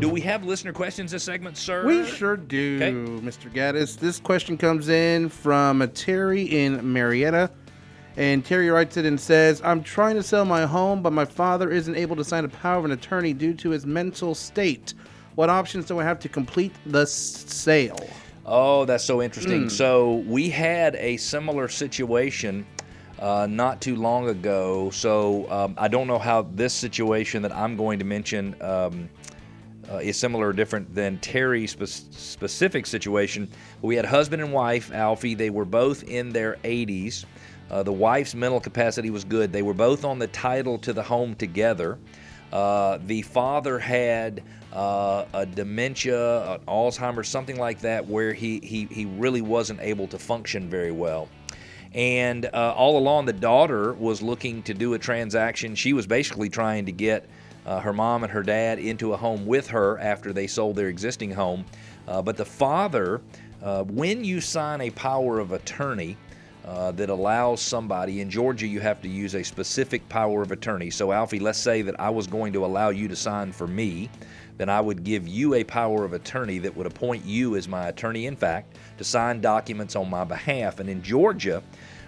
Do we have listener questions this segment, sir? We sure do, Okay. Mr. Gaddis. This question comes in from Terry in Marietta. And Terry writes it and says, I'm trying to sell my home, but my father isn't able to sign a power of an attorney due to his mental state. What options do I have to complete the sale? Oh, that's so interesting. So we had a similar situation not too long ago. So I don't know how this situation that I'm going to mention is similar or different than Terry's specific situation. We had husband and wife, Alfie. They were both in their 80s. The wife's mental capacity was good. They were both on the title to the home together. The father had a dementia, an Alzheimer's, something like that, where he really wasn't able to function very well. And all along, the daughter was looking to do a transaction. She was basically trying to get her mom and her dad into a home with her after they sold their existing home. But the father, when you sign a power of attorney, that allows somebody, in Georgia you have to use a specific power of attorney. So Alfie, let's say that I was going to allow you to sign for me, then I would give you a power of attorney that would appoint you as my attorney, in fact, to sign documents on my behalf. And in Georgia,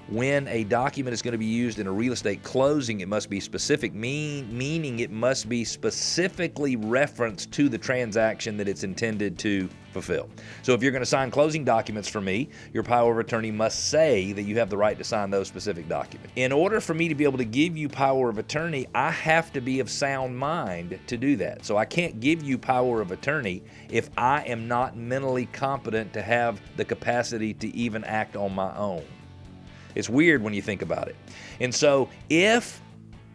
when a document is going to be used in a real estate closing, it must be specific, meaning it must be specifically referenced to the transaction that it's intended to fulfill. So if you're going to sign closing documents for me, your power of attorney must say that you have the right to sign those specific documents. In order for me to be able to give you power of attorney, I have to be of sound mind to do that. So I can't give you power of attorney if I am not mentally competent to have the capacity to even act on my own. It's weird when you think about it. And so if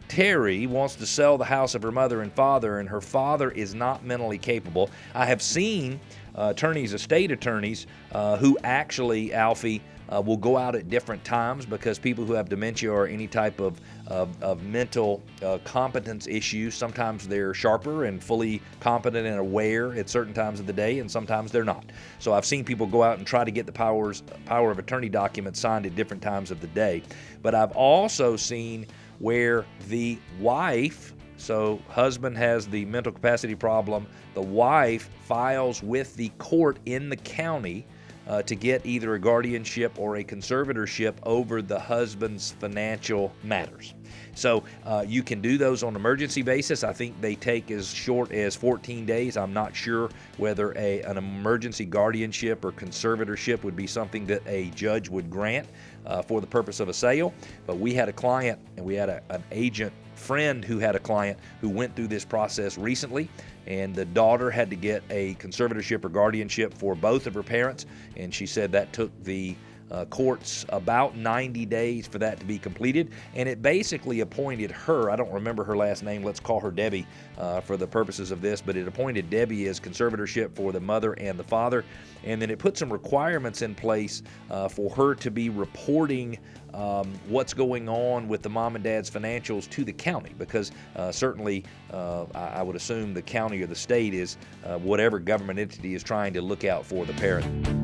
Terry wants to sell the house of her mother and father, and her father is not mentally capable, I have seen attorneys, estate attorneys, who actually, Alfie, will go out at different times because people who have dementia or any type of mental competence issues, sometimes they're sharper and fully competent and aware at certain times of the day, and sometimes they're not. So I've seen people go out and try to get the power of attorney documents signed at different times of the day. But I've also seen where the wife, so husband has the mental capacity problem, the wife files with the court in the county to get either a guardianship or a conservatorship over the husband's financial matters. So you can do those on an emergency basis. I think they take as short as 14 days. I'm not sure whether an emergency guardianship or conservatorship would be something that a judge would grant for the purpose of a sale. But we had a client, and we had an agent friend who had a client who went through this process recently, and the daughter had to get a conservatorship or guardianship for both of her parents, and she said that took the courts about 90 days for that to be completed, and it basically appointed her, I don't remember her last name, let's call her Debbie for the purposes of this, but it appointed Debbie as conservatorship for the mother and the father, and then it put some requirements in place for her to be reporting what's going on with the mom and dad's financials to the county, because certainly I would assume the county or the state is whatever government entity is trying to look out for the parent.